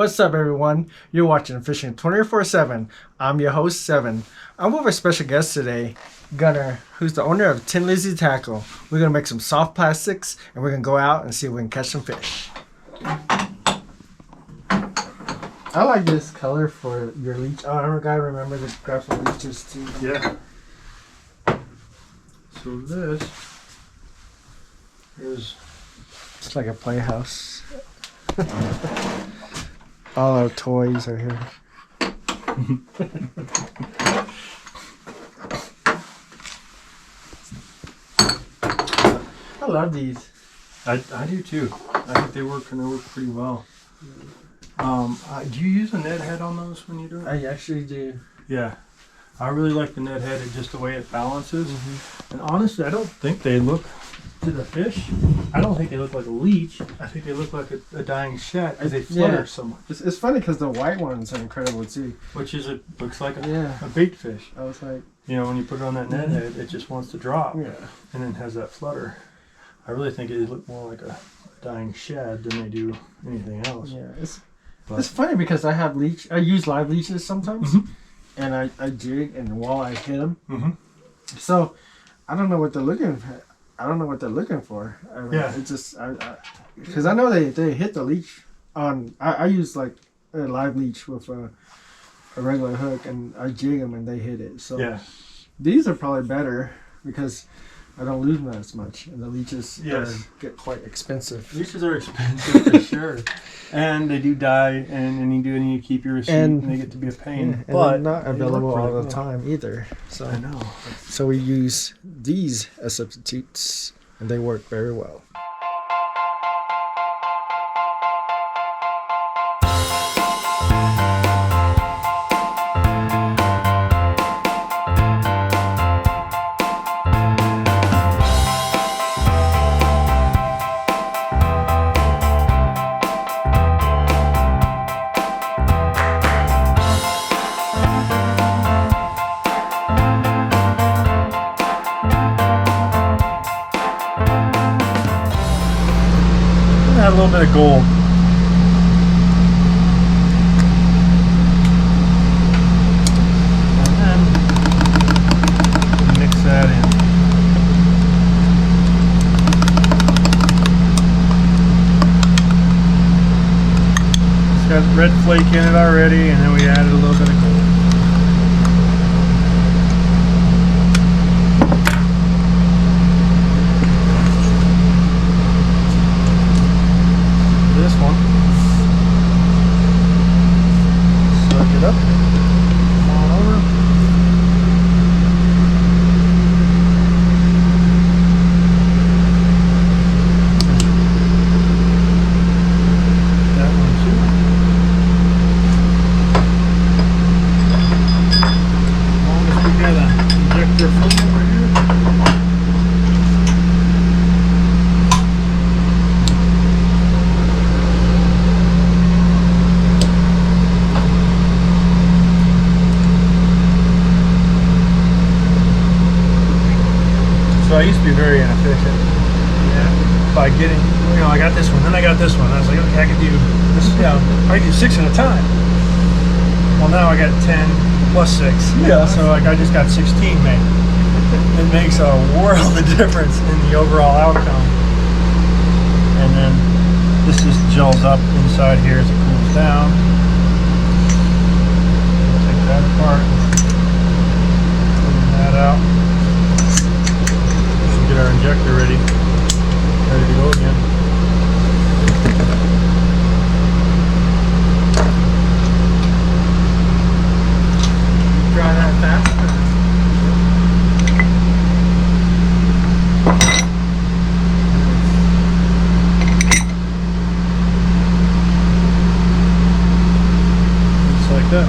What's up, everyone? You're watching Fishing 24/7. I'm your host, Seven. I'm with a special guest today, Gunner, who's the owner of TinLizzyTackle. We're going to make some soft plastics, and we're going to go out and see if we can catch some fish. I like this color for your leech. Oh, I gotta remember to grab some leeches too. Yeah. So this is... It's like a playhouse. All our toys are here. I love these. I do too. I think they work pretty well. Do you use a net head on those when you do it? I actually do. Yeah. I really like the net head, just the way it balances. And honestly, I don't think they look, to the fish, I don't think they look like a leech. I think they look like a dying shad because they flutter so much. It's funny because the white ones are incredible too. Which is, it looks like a bait fish. I was like... You know, when you put it on that net head, it just wants to drop. Yeah. And then has that flutter. I really think they look more like a dying shad than they do anything else. Yeah, it's funny because I use live leeches sometimes, and I jig and walleye hit them. So I don't know what they're looking for. I don't know what they're looking for. I mean, it's just because I know they hit the leech on. I use like a live leech with a regular hook, and I jig them and they hit it. So these are probably better because I don't lose them as much, and the leeches get quite expensive. Leeches are expensive for sure, and they do die, and you do need to keep your receipt, and they get to be a pain. But they're not available all the time either. So I know. So we use these as substitutes, and they work very well. Add a little bit of gold. And then mix that in. It's got red flake in it already, and then we added a little bit of gold. This one, suck it up, on over. That one too. As long as we got an injector full over here. So I used to be very inefficient by getting, I got this one, then I got this one. I was like, okay, I could do this, I could do 6 at a time. Well, now I got 10 plus 6. So like I just got 16 made. It makes a world of difference in the overall outcome. And then this just gels up inside here as it cools down. Take that apart, clean that out. Get our injector ready to go again. Dry that fast. Just like that.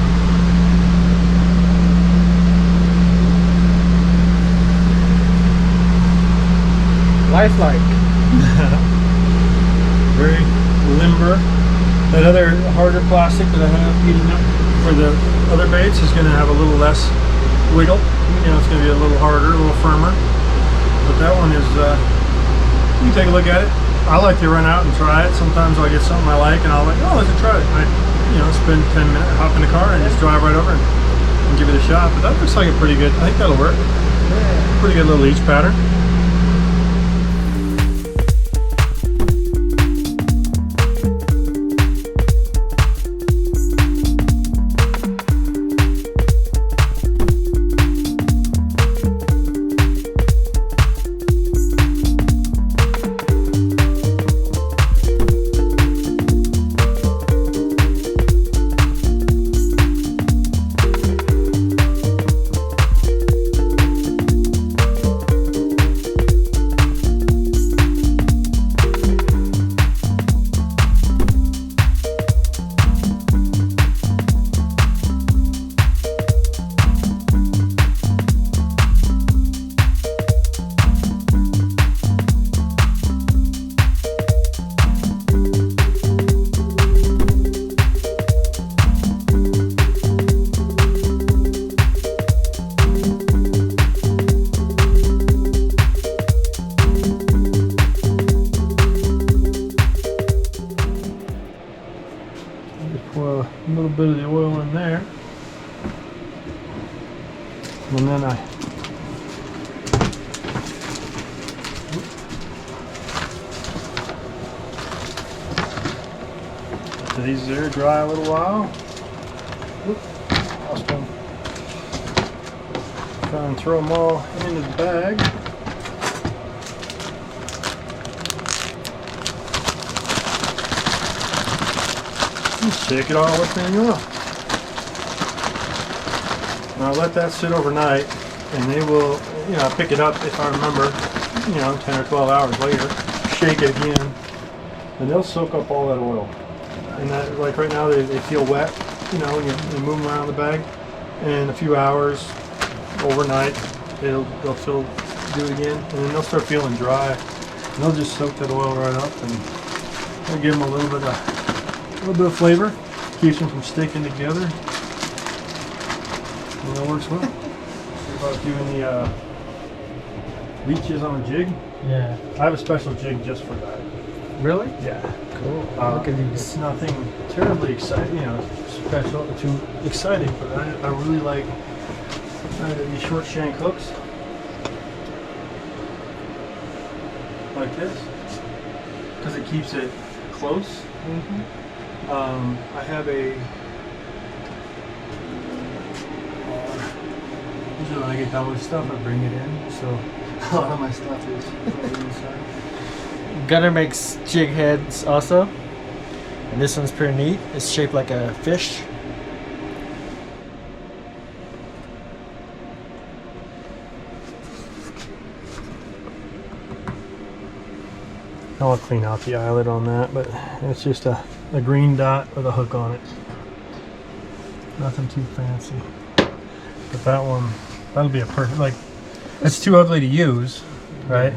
Lifelike. Very limber. That other harder plastic that I have heating up for the other baits is going to have a little less wiggle. It's going to be a little harder, a little firmer. But that one is, you can take a look at it. I like to run out and try it. Sometimes I'll get something I like and I'll like, oh, let's try it. I, spend 10 minutes, hop in the car and just drive right over and give it a shot. But that looks like a pretty good, I think that'll work. Pretty good little leech pattern. A little bit of the oil in there, and then these there dry a little while. Lost one. Try and throw them all into the bag. Shake it all with me off. Now let that sit overnight, and they will, pick it up if I remember, 10 or 12 hours later. Shake it again, and they'll soak up all that oil. And that, like right now, they feel wet. You move them around the bag, and in a few hours, overnight, they'll do it again, and then they'll start feeling dry. And they'll just soak that oil right up, and they'll give them a little bit of flavor, keeps them from sticking together, and that works well. What about doing the leeches on a jig? Yeah. I have a special jig just for that. Really? Yeah. Cool. Look at these. It's nothing terribly exciting, special, too exciting, but I really like these short shank hooks, like this, because it keeps it close. Mm-hmm. I have usually when I get done with stuff, I bring it in, so a lot of my stuff is inside. Gunner makes jig heads also, and this one's pretty neat. It's shaped like a fish. I'll clean out the eyelet on that, but it's just a green dot with a hook on it. Nothing too fancy. But that one, that'll be a perfect, like, it's too ugly to use, right?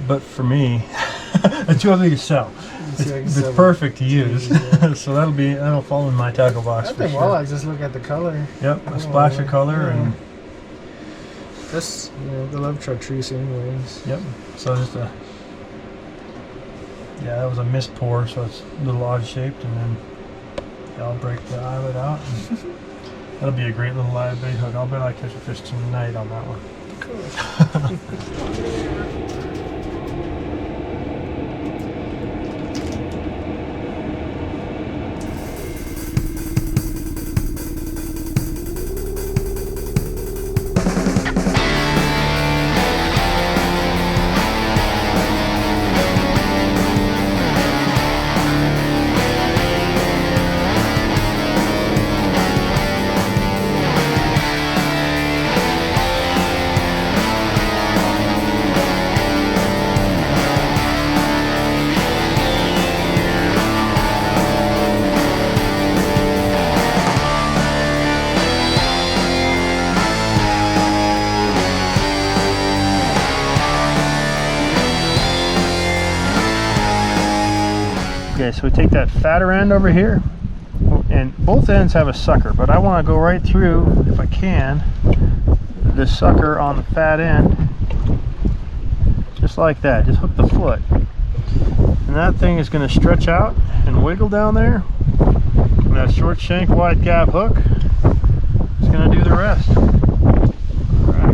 But for me, it's too ugly to sell. It's perfect to use. Yeah. So that'll fall in my tackle box. I think walleye just look at the color. Yep, a splash of color, and that's the love chartreuse anyways. Yep. So just that was a mist pour, so it's a little odd shaped, and then I'll break the eyelet out. And that'll be a great little live bait hook. I'll bet I catch a fish tonight on that one. Cool. Okay, so we take that fatter end over here, and both ends have a sucker, but I want to go right through, if I can, the sucker on the fat end, just like that. Just hook the foot And that thing is going to stretch out and wiggle down there. And that short shank wide gap hook is going to do the rest. All right.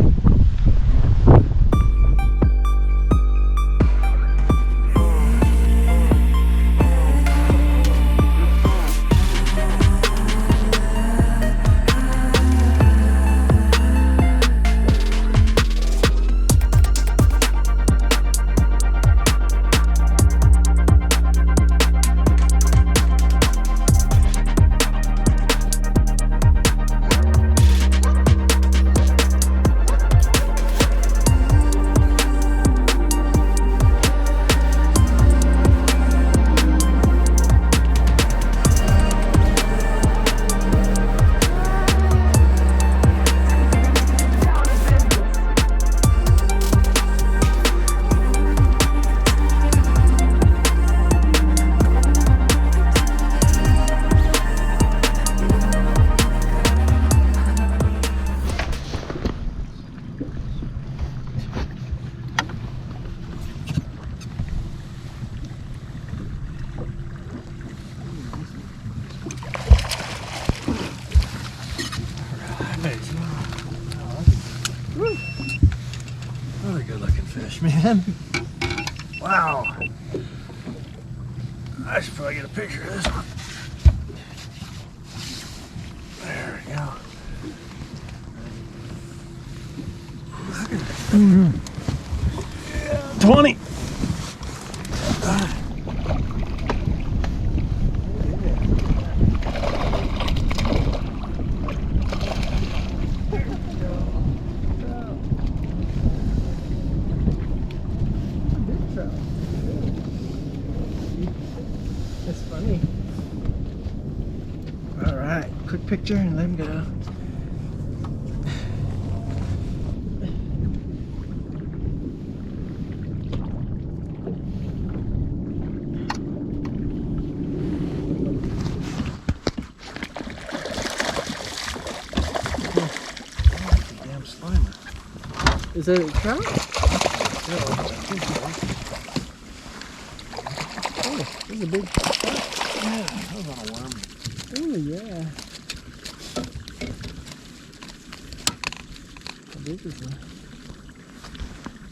Another good looking fish, man. Wow. I should probably get a picture of this one. There we go. Yeah, 20. That's funny. All right, quick picture and let him go. Damn slimer. Is that a trout? Oh, this is a big trout. Yeah, that was on a worm. Oh, yeah. How big is that?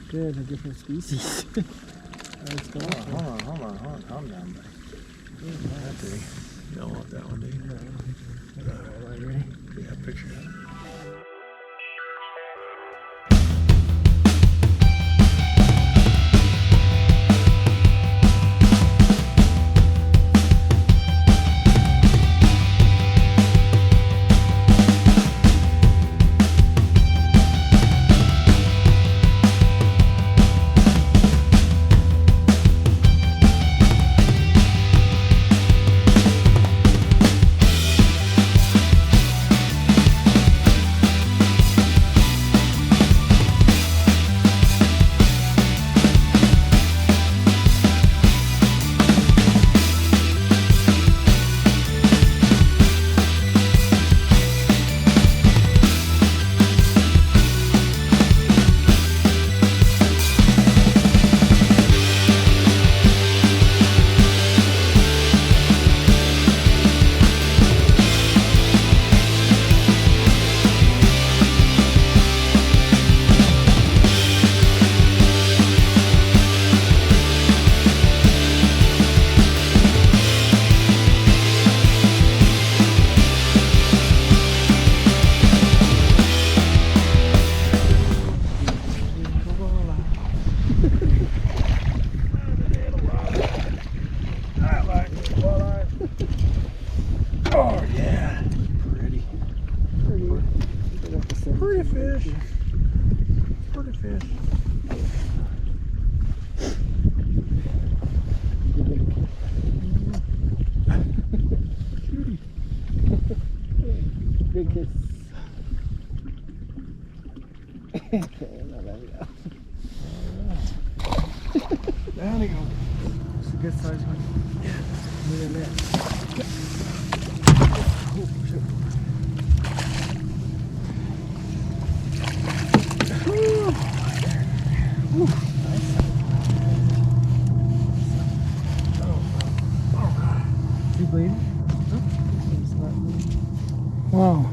Good, a different species. Let's go. Hold on. Calm down, buddy. That big. You don't want that one, do you? No. All right, ready? Yeah, picture that. Oh yeah, pretty fish. Pretty fish. Big kiss. Okay, now let me go. Down he goes. It's a good size one. Yeah. Look at that. Oh, shit. Woo. Woo. Nice. bleeding? It's not bleeding. Wow.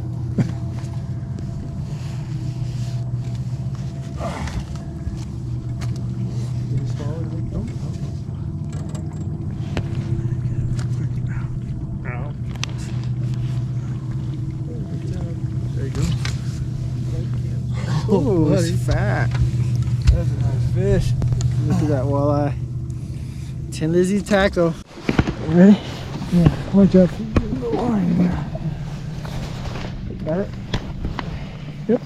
There you go. Oh, it's fat. That's a nice fish. Look at that walleye. TinLizzyTackle. Ready? Yeah, watch out for the line. Got it? Yep.